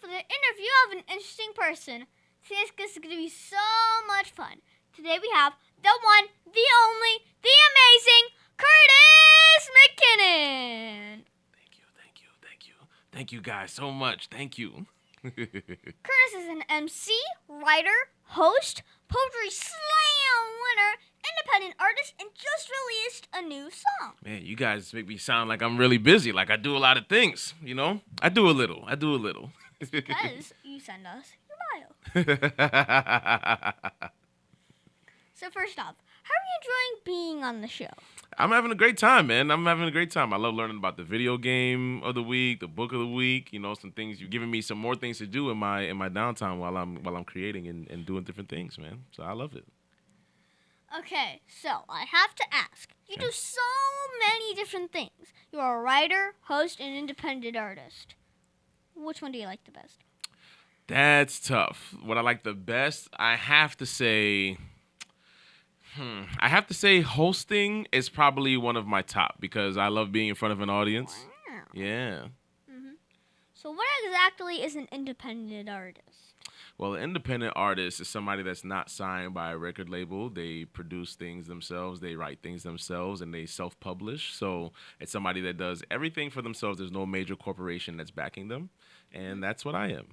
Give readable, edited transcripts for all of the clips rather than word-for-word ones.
for the interview of an interesting person. Today's guest is going to be so much fun. Today we have the one, the only, the amazing Curtis McKinnon. Thank you guys so much. Thank you. Curtis is an MC, writer, host, poetry slam winner, independent artist, and just released a new song. Man, you guys make me sound like I'm really busy, like I do a lot of things, you know? I do a little. It's because you send us your bio. So first off, how are you enjoying being on the show? I'm having a great time, man. I love learning about the video game of the week, the book of the week. You know, some things you're giving me some more things to do in my downtime while I'm creating and doing different things, man. So I love it. Okay, so I have to ask. You do so many different things. You're a writer, host, and independent artist. Which one do you like the best? That's tough. What I like the best, I have to say hosting is probably one of my top because I love being in front of an audience. Wow. Yeah. So what exactly is an independent artist? Well, an independent artist is somebody that's not signed by a record label. They produce things themselves, they write things themselves, and they self-publish. So it's somebody that does everything for themselves. There's no major corporation that's backing them, and that's what I am.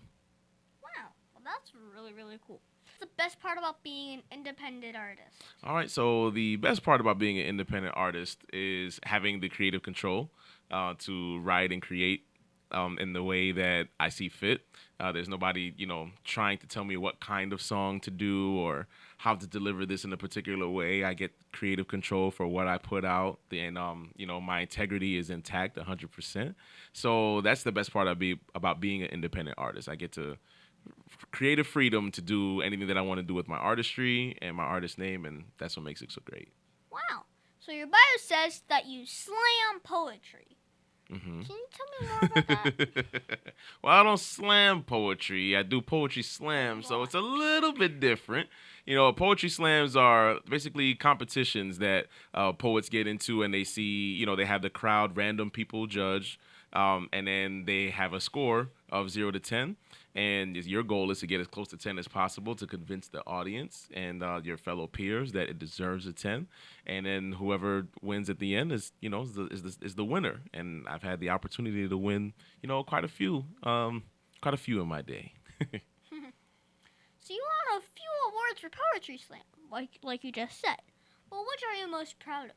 Wow, well that's really, really cool. What's the best part about being an independent artist? All right, so the best part about being an independent artist is having the creative control to write and create in the way that I see fit. There's nobody, trying to tell me what kind of song to do or how to deliver this in a particular way. I get creative control for what I put out, and my integrity is intact 100%. So that's the best part about being an independent artist. I get to creative freedom to do anything that I want to do with my artistry and my artist name, and that's what makes it so great. Wow. So your bio says that you slam poetry. Mm-hmm. Can you tell me more about that? Well, I don't slam poetry. I do poetry slams, so it's a little bit different. Poetry slams are basically competitions that poets get into, and they see, they have the crowd, random people judge, and then they have a score of 0 to 10. And your goal is to get as close to 10 as possible to convince the audience and your fellow peers that it deserves a 10. And then whoever wins at the end is the winner. And I've had the opportunity to win, quite a few in my day. So you won a few awards for Poetry Slam, like you just said. Well, which are you most proud of?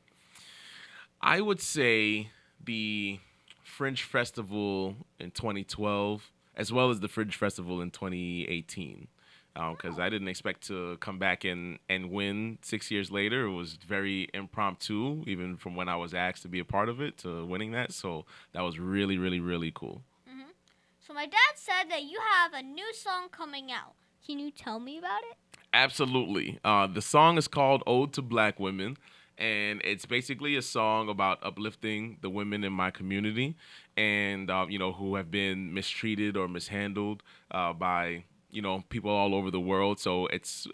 I would say the Fringe Festival in 2012, as well as the Fringe Festival in 2018, because I didn't expect to come back and win 6 years later. It was very impromptu, even from when I was asked to be a part of it to winning that. So that was really, really, really cool. Mm-hmm. So my dad said that you have a new song coming out. Can you tell me about it? Absolutely. The song is called Ode to Black Women. And it's basically a song about uplifting the women in my community and, who have been mistreated or mishandled by, people all over the world. So it's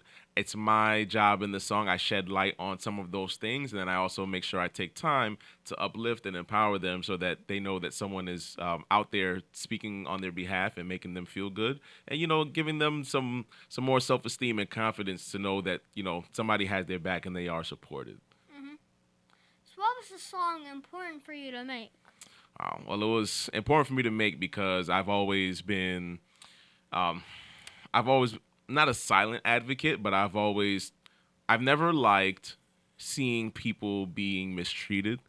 my job in the song. I shed light on some of those things. And then I also make sure I take time to uplift and empower them so that they know that someone is out there speaking on their behalf and making them feel good. And, giving them some more self-esteem and confidence to know that, somebody has their back and they are supported. So what was the song important for you to make? Well, it was important for me to make because I've always been, not a silent advocate, but I've never liked seeing people being mistreated.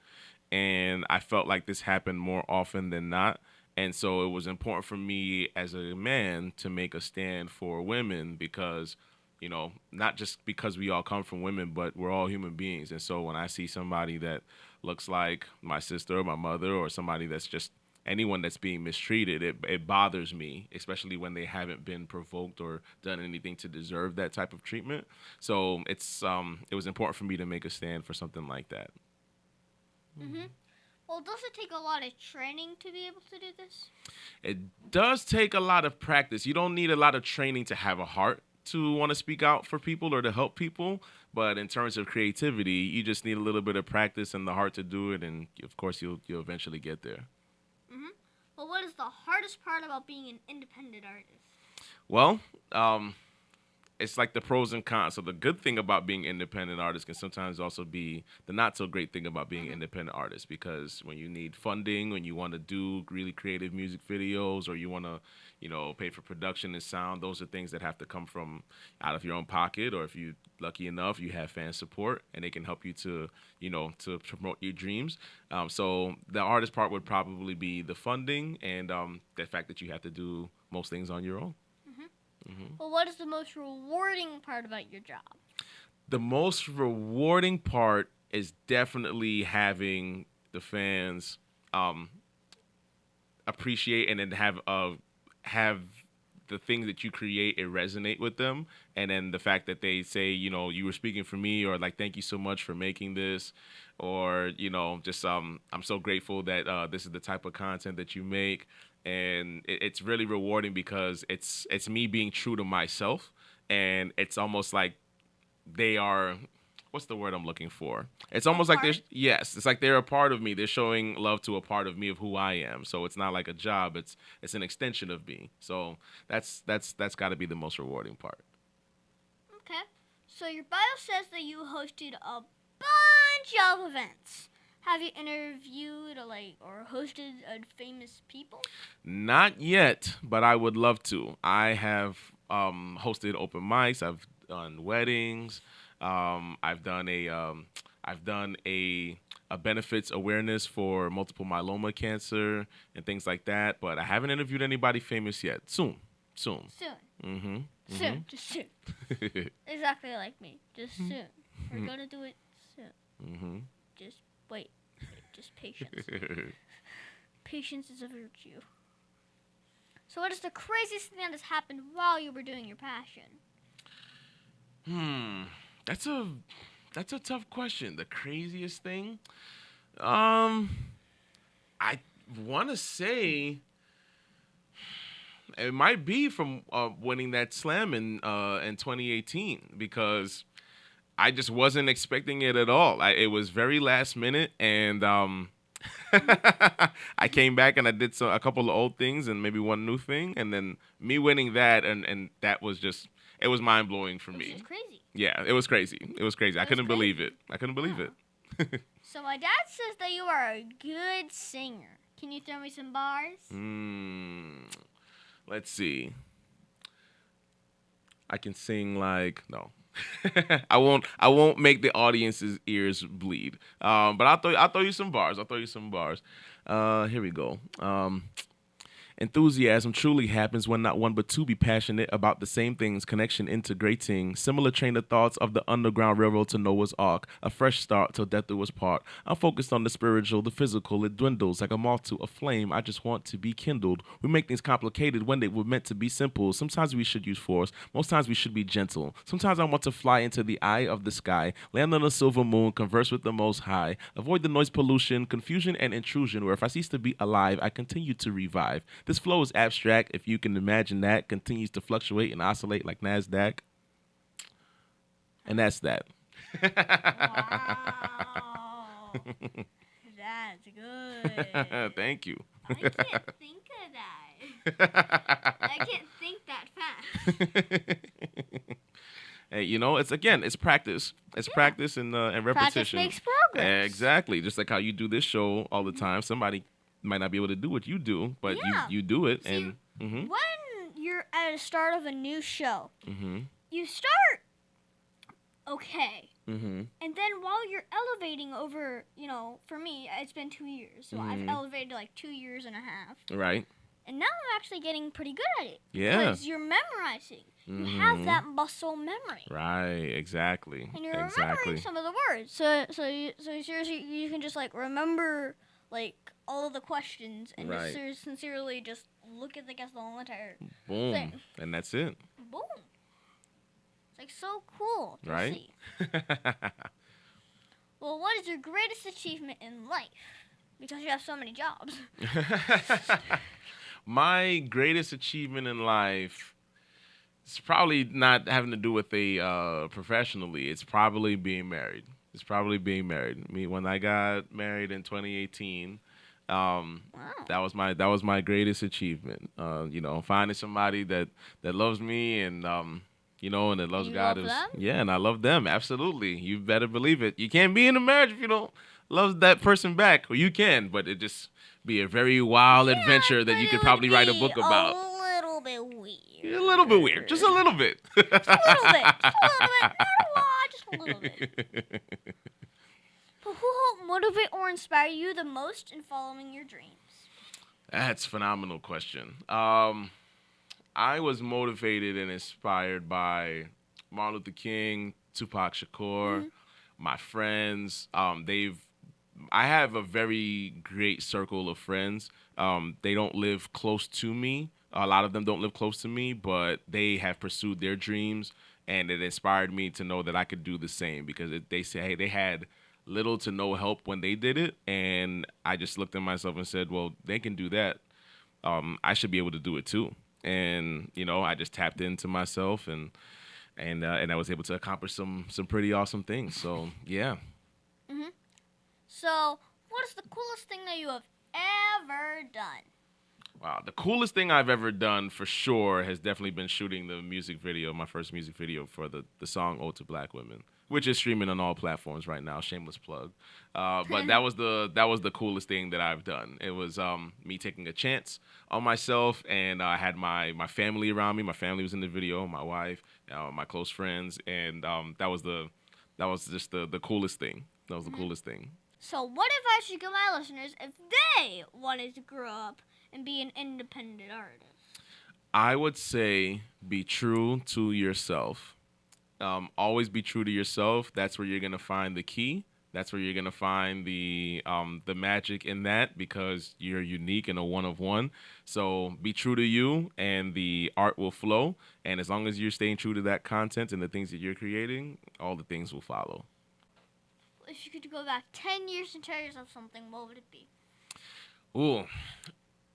And I felt like this happened more often than not. And so it was important for me as a man to make a stand for women because, not just because we all come from women, but we're all human beings. And so when I see somebody that looks like my sister or my mother or somebody that's just anyone that's being mistreated, it bothers me, especially when they haven't been provoked or done anything to deserve that type of treatment. So it was important for me to make a stand for something like that. Mm-hmm. Well, does it take a lot of training to be able to do this? It does take a lot of practice. You don't need a lot of training to have a heart to want to speak out for people or to help people. But in terms of creativity, you just need a little bit of practice and the heart to do it. And, of course, you'll eventually get there. Mm-hmm. Well, what is the hardest part about being an independent artist? Well, it's like the pros and cons. So the good thing about being independent artist can sometimes also be the not so great thing about being independent artist, because when you need funding, when you want to do really creative music videos, or you want to, pay for production and sound, those are things that have to come from out of your own pocket, or if you're lucky enough, you have fan support and they can help you to, to promote your dreams. So the hardest part would probably be the funding and the fact that you have to do most things on your own. Well, what is the most rewarding part about your job? The most rewarding part is definitely having the fans appreciate and then have the things that you create it resonate with them, and then the fact that they say, you were speaking for me, or like, thank you so much for making this, or just I'm so grateful that this is the type of content that you make. And it's really rewarding because it's me being true to myself, and it's almost like they are, what's the word I'm looking for? It's almost like it's like they're a part of me. They're showing love to a part of me, of who I am. So it's not like a job. It's an extension of me. So that's got to be the most rewarding part. Okay. So your bio says that you hosted a bunch of events. Have you interviewed or hosted famous people? Not yet, but I would love to. I have hosted open mics. I've done weddings. I've done a benefits awareness for multiple myeloma cancer and things like that. But I haven't interviewed anybody famous yet. Soon. Soon, just soon. Exactly like me, just soon. We're gonna do it soon. Just wait, just patience. Patience is a virtue. So what is the craziest thing that has happened while you were doing your passion? That's a tough question. The craziest thing? I want to say it might be from winning that slam in 2018, because I just wasn't expecting it at all. It was very last minute, and I came back and I did a couple of old things and maybe one new thing, and then me winning that, and that was just, it was mind blowing for me. It was crazy. Yeah, it was crazy. I couldn't believe it. So my dad says that you are a good singer. Can you throw me some bars? Let's see. I can sing no. I won't make the audience's ears bleed. But I'll throw you some bars. Here we go. Enthusiasm truly happens when not one but two be passionate about the same things, connection integrating, similar train of thoughts of the Underground Railroad to Noah's Ark, a fresh start till death do us part. I'm focused on the spiritual, the physical, it dwindles like a moth to a flame, I just want to be kindled. We make things complicated when they were meant to be simple. Sometimes we should use force, most times we should be gentle. Sometimes I want to fly into the eye of the sky, land on a silver moon, converse with the Most High, avoid the noise pollution, confusion and intrusion, where if I cease to be alive, I continue to revive. This flow is abstract, if you can imagine that, continues to fluctuate and oscillate like NASDAQ. And that's that. Wow. That's good. Thank you. I can't think of that. I can't think that fast. Hey, it's practice. It's practice and repetition. Practice makes progress. Exactly. Just like how you do this show all the time. Somebody might not be able to do what you do, but you do it. See, and when you're at the start of a new show, mm-hmm. you start okay. Mm-hmm. And then while you're elevating over, for me, it's been 2 years. So I've elevated 2 years and a half. Right. And now I'm actually getting pretty good at it. Yeah. Because you're memorizing. You have that muscle memory. Right, exactly. And you're remembering some of the words. So seriously, you can just remember all of the questions and just sincerely just look at the guest the whole entire thing. And that's it. Boom. It's so cool to see. Well, what is your greatest achievement in life? Because you have so many jobs. My greatest achievement in life is probably not having to do with professionally. It's probably being married. When I got married in 2018, Wow. That was my greatest achievement. Finding somebody that loves me and and that And loves you God love is them? yeah, and I love them absolutely. You better believe it. You can't be in a marriage if you don't love that person back, or you can, but it just be a very wild Yeah, adventure that but you it could would probably write a be book a about. little bit A little bit weird, just a weird. little bit. Just a little bit. Just a little bit. Not a lot. Just a little bit. But who helped motivate or inspire you the most in following your dreams? That's a phenomenal question. I was motivated and inspired by Martin Luther King, Tupac Shakur, Mm-hmm. my friends. I have a very great circle of friends. They don't live close to me. A lot of them don't live close to me, but they have pursued their dreams, and it inspired me to know that I could do the same because they say, hey, they had little to no help when they did it, and I just looked at myself and said, well, they can do that. I should be able to do it too. And I just tapped into myself, and I was able to accomplish some pretty awesome things. So yeah. Mm-hmm. So, what is the coolest thing that you have ever done? Wow, the coolest thing I've ever done for sure has definitely been shooting the music video, my first music video for the song "Ode to Black Women," which is streaming on all platforms right now. Shameless plug, but that was the coolest thing that I've done. It was me taking a chance on myself, and I had my family around me. My family was in the video, my wife, my close friends, and that was just the coolest thing. That was the coolest thing. So, what advice should you give my listeners if they wanted to grow up and be an independent artist? I would say be true to yourself. Always be true to yourself. That's where you're gonna find the key. That's where you're gonna find the magic in that because you're unique and a one of one. So be true to you, and the art will flow. And as long as you're staying true to that content and the things that you're creating, all the things will follow. If you could go back 10 years and tell yourself something, what would it be? Ooh,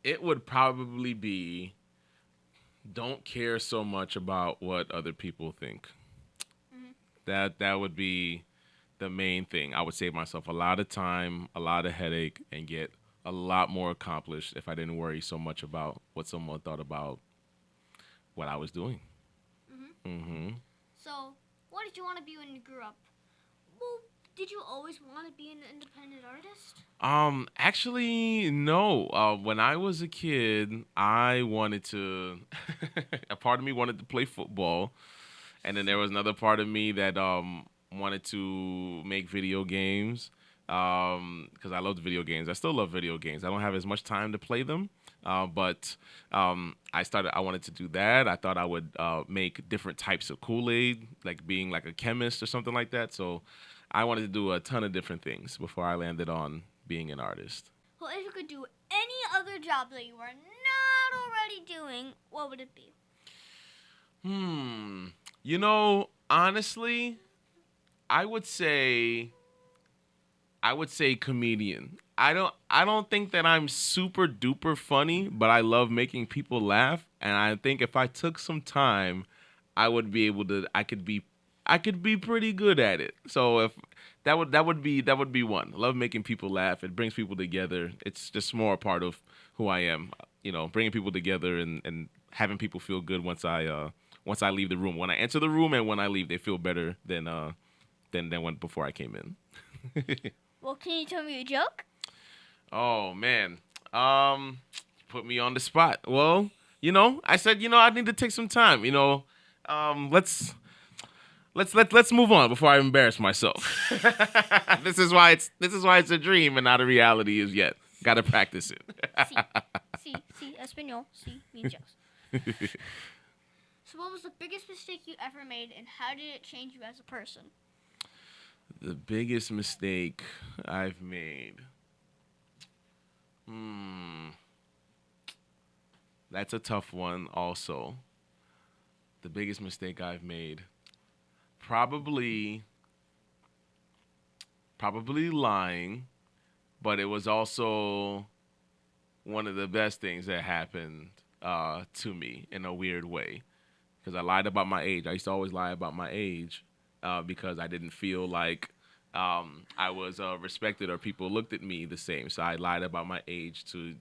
it would probably be don't care so much about what other people think. Mhm. That would be the main thing. I would save myself a lot of time, a lot of headache, and get a lot more accomplished if I didn't worry so much about what someone thought about what I was doing. So, what did you want to be when you grew up? Well, did you always want to be an independent artist? Actually, no. When I was a kid, I wanted to. A part of me wanted to play football, and then there was another part of me that wanted to make video games. Because I loved video games. I still love video games. I don't have as much time to play them, but I wanted to do that. I thought I would make different types of Kool-Aid, like being like a chemist or something like that. So I wanted to do a ton of different things before I landed on being an artist. Well, if you could do any other job that you are not already doing, what would it be? Honestly, I would say comedian. I don't think that I'm super duper funny, but I love making people laugh, and I think if I took some time, I could be pretty good at it. So if that would be one. I love making people laugh. It brings people together. It's just more a part of who I am. Bringing people together and having people feel good once I leave the room. When I enter the room and when I leave, they feel better than when before I came in. Well, can you tell me a joke? Oh man, put me on the spot. Well, I said I need to take some time. Let's move on before I embarrass myself. This is why it's a dream and not a reality as yet. Got to practice it. See, Espanol, see, means yes. So what was the biggest mistake you ever made, and how did it change you as a person? The biggest mistake I've made. That's a tough one also. The biggest mistake I've made. Probably lying, but it was also one of the best things that happened to me in a weird way. Because I lied about my age. I used to always lie about my age because I didn't feel like I was respected or people looked at me the same. So I lied about my age to,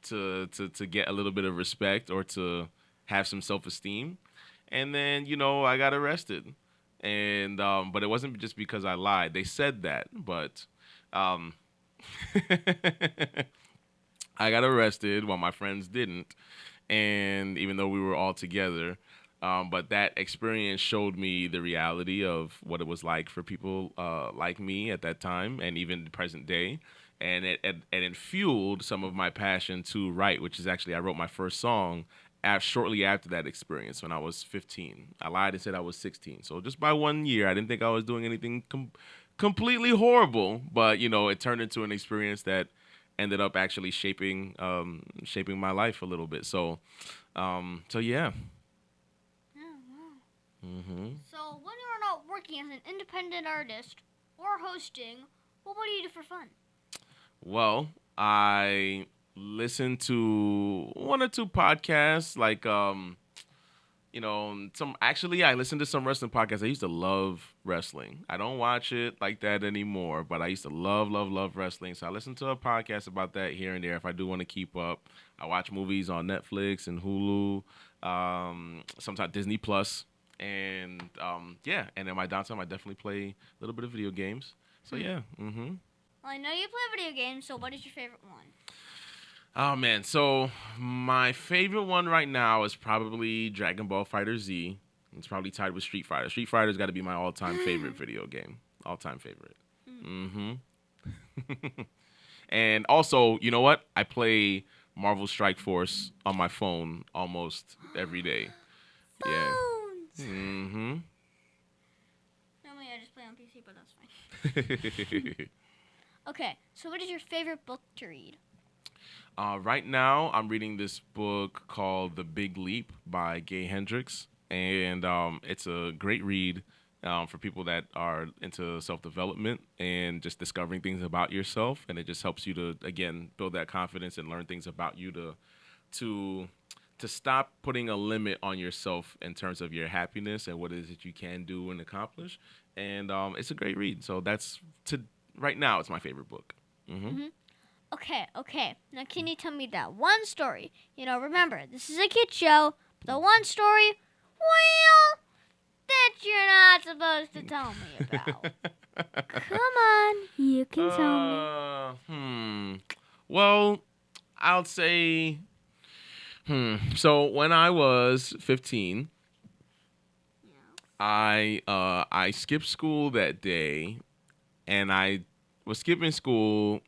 to get a little bit of respect or to have some self-esteem. And then, I got arrested. And but it wasn't just because I lied. They said that, but um I got arrested while my friends didn't. And even though we were all together, but that experience showed me the reality of what it was like for people like me at that time and even the present day. And it fueled some of my passion to write, which is actually I wrote my first song shortly after that experience when I was 15. I lied and said I was 16. So just by 1 year, I didn't think I was doing anything completely horrible, but it turned into an experience that ended up actually shaping my life a little bit. So yeah. Oh, wow. hmm So when you're not working as an independent artist or hosting, what do you do for fun? Well, I listen to one or two podcasts, like some actually I listen to some wrestling podcasts. I used to love wrestling. I don't watch it like that anymore, but I used to love wrestling. So I listen to a podcast about that here and there if I do want to keep up. I watch movies on Netflix and Hulu, sometimes Disney Plus, and yeah. And in my downtime, I definitely play a little bit of video games. So yeah. Well, I know you play video games, so what is your favorite one? Oh man, so my favorite one right now is probably Dragon Ball Fighter Z. It's probably tied with Street Fighter. Street Fighter's got to be my all-time favorite video game. All-time favorite. Mm-hmm. And also, you know what? I play Marvel Strike Force on my phone almost every day. Yeah. Phones! Mm-hmm. Normally I just play on PC, but that's fine. Okay, so what is your favorite book to read? Right now, I'm reading this book called The Big Leap by Gay Hendricks, and it's a great read for people that are into self-development and just discovering things about yourself, and it just helps you to, again, build that confidence and learn things about you to stop putting a limit on yourself in terms of your happiness and what it is that you can do and accomplish. And it's a great read. So right now, it's my favorite book. Mm-hmm. Okay. Now, can you tell me that one story? Remember, this is a kid show. The one story, well, that you're not supposed to tell me about. Come on, you can tell me. Well, I'll say, So when I was 15, I skipped school that day, and I was skipping school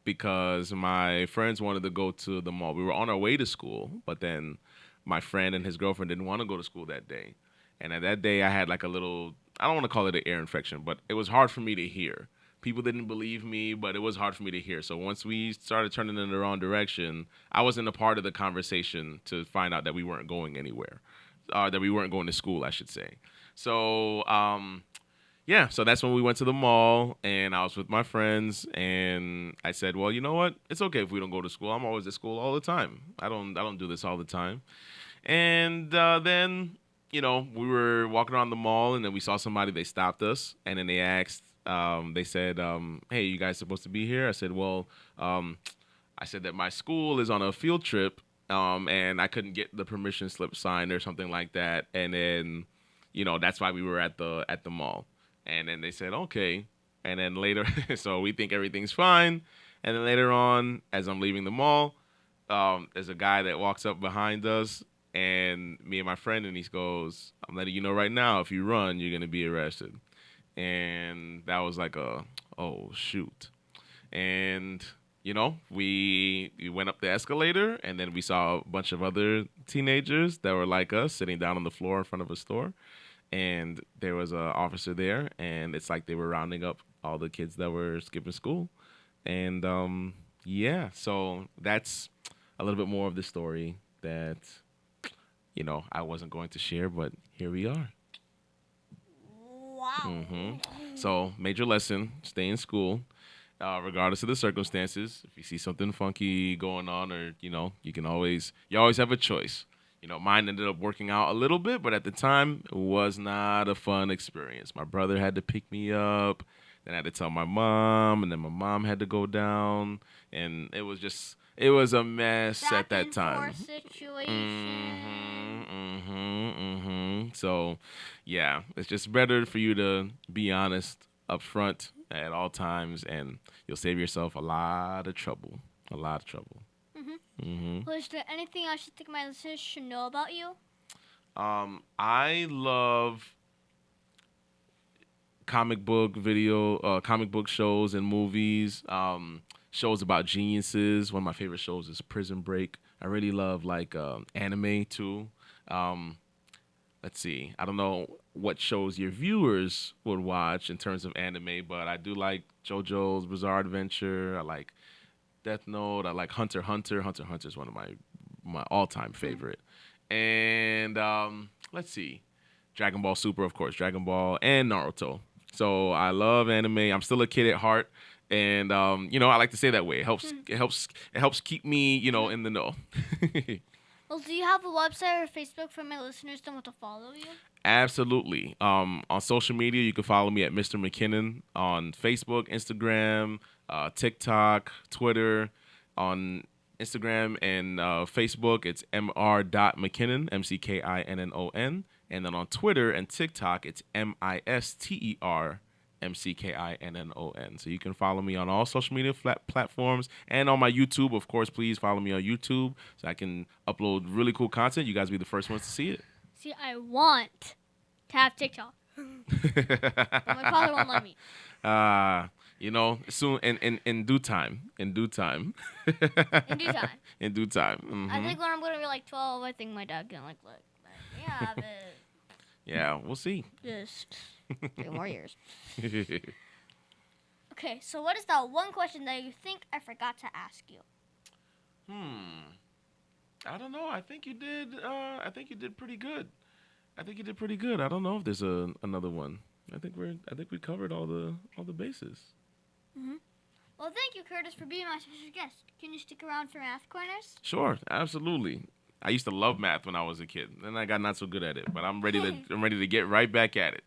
because my friends wanted to go to the mall. We were on our way to school, but then my friend and his girlfriend didn't want to go to school that day. And at that day, I had like a little, I don't want to call it an ear infection, but it was hard for me to hear. People didn't believe me, but it was hard for me to hear. So once we started turning in the wrong direction, I wasn't a part of the conversation to find out that we weren't going anywhere, that we weren't going to school, I should say. So, yeah, so that's when we went to the mall, and I was with my friends, and I said, well, you know what? It's okay if we don't go to school. I'm always at school all the time. I don't do this all the time. And then, we were walking around the mall, and then we saw somebody. They stopped us, and then they asked, they said, hey, you guys supposed to be here? I said, well, I said that my school is on a field trip, and I couldn't get the permission slip signed or something like that. And then, that's why we were at the mall. And then they said, okay. And then later, so we think everything's fine. And then later on, as I'm leaving the mall, there's a guy that walks up behind us, and me and my friend, and he goes, I'm letting you know right now, if you run, you're going to be arrested. And that was like oh, shoot. And, we went up the escalator, and then we saw a bunch of other teenagers that were like us sitting down on the floor in front of a store. And there was an officer there, and it's like they were rounding up all the kids that were skipping school. And yeah, so that's a little bit more of the story that, I wasn't going to share, but here we are. Wow. So, major lesson, stay in school, regardless of the circumstances. If you see something funky going on, or, you always have a choice. Mine ended up working out a little bit, but at the time, it was not a fun experience. My brother had to pick me up. Then I had to tell my mom, and then my mom had to go down, and it was a mess Back at that and time. forth situation. So, yeah, it's just better for you to be honest up front at all times, and you'll save yourself a lot of trouble. A lot of trouble. Well, is there anything else you think my listeners should know about you? I love comic book shows and movies. Shows about geniuses. One of my favorite shows is Prison Break. I really love like anime too. Let's see. I don't know what shows your viewers would watch in terms of anime, but I do like JoJo's Bizarre Adventure. I like Death Note. I like Hunter x Hunter. Hunter x Hunter is one of my all-time favorite. And let's see. Dragon Ball Super, of course. Dragon Ball and Naruto. So I love anime. I'm still a kid at heart. And I like to say that way. It helps keep me, in the know. Well, do you have a website or Facebook for my listeners that want to follow you? Absolutely. On social media, you can follow me at Mr. McKinnon on Facebook, Instagram, TikTok, Twitter. On Instagram and Facebook, it's mr.mckinnon, McKinnon. And then on Twitter and TikTok, it's MISTER, McKinnon. So you can follow me on all social media platforms and on my YouTube. Of course, please follow me on YouTube so I can upload really cool content. You guys will be the first ones to see it. See, I want to have TikTok. But my father won't let me. Soon in due time. In due time. In due time. In due time. Mm-hmm. I think when I'm going to be like 12, I think my dad can look. Yeah, have it. Yeah, we'll see. Just 3 more years. Okay, so what is that one question that you think I forgot to ask you? I don't know. I think you did. I think you did pretty good. I don't know if there's another one. I think we covered all the bases. Well, thank you, Curtis, for being my special guest. Can you stick around for Math Corners? Sure, absolutely. I used to love math when I was a kid. Then I got not so good at it, but I'm ready to get right back at it.